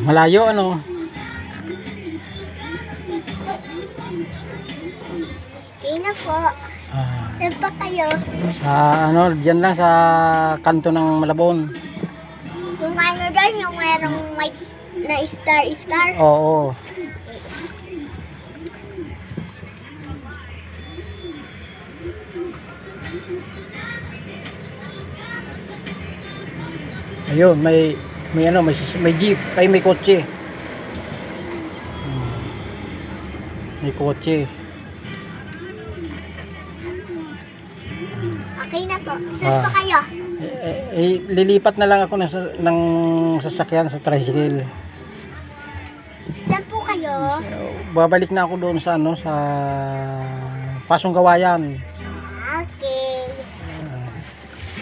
Malayo ano? Okay na po. Ah, Saan pa kayo? sa ano, diyan lang sa kanto ng Malabon. Yung ano doon, yung merong may na star. Oo. Ayun, may ano, may jeep, ay may kotse. May kotse. Okay na po. Saan pa kayo? Lilipat na lang ako ng sasakyan sa tricycle. Saan po kayo? Babalik na ako doon sa ano, sa Pasong Kawayan.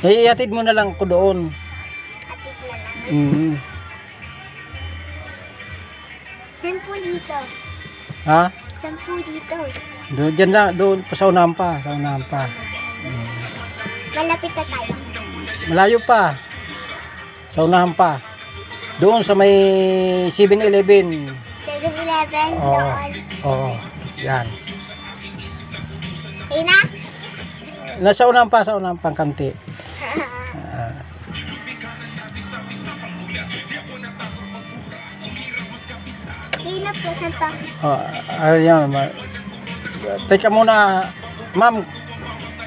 Okay. Iatid mo na lang ako doon. Atid na lang. Mm. Saan po dito? Ha? Saan po dito? Doon, dyan lang, doon sa unahan pa, sa unahan pa. Malapit na tayo. Malayo pa. Sa unahan pa. Doon sa may 7-Eleven. 7-Eleven, Oo. doon. Oo. Yan. Okay na? Nasa unahan pa, sa unahan pang kanti. Okay na po. Saan pa? Ayan. Teka muna, ma'am.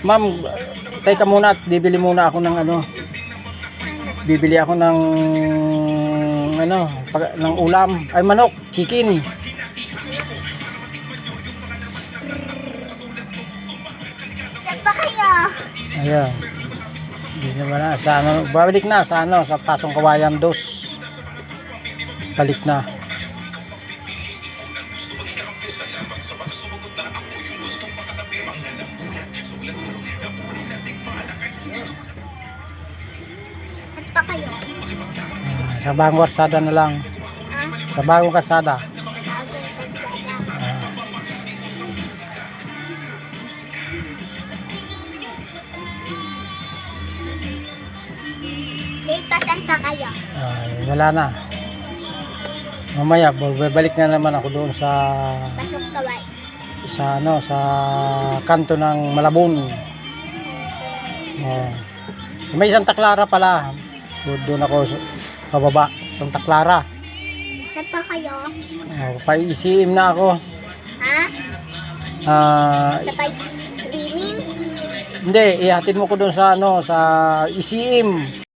Ma'am, teka muna at bibili muna ako ng ano. Bibili ako ng ano, ng ulam. Ay, manok, chicken. Saan pa kayo? Ayan. Hindi naman na. Sa ano, babalik na sa ano, sa Pasong Kawayan 2. Balik na. Saan pa kayo? Sa bagong kalsada na lang. Ha? Sa bagong kalsada. Okay pa. Saan pa kayo? Wala na. Mamaya, babalik na naman ako doon sa Pasok kaway. ano, sa kanto ng Malabon. Oh. May Santa Clara pala. Doon ako sa baba, Santa Clara. Saan pa kayo? Pa-ECM na ako. Ha? Sa streaming? Hindi, ihatid mo ko doon sa ano, sa ECM.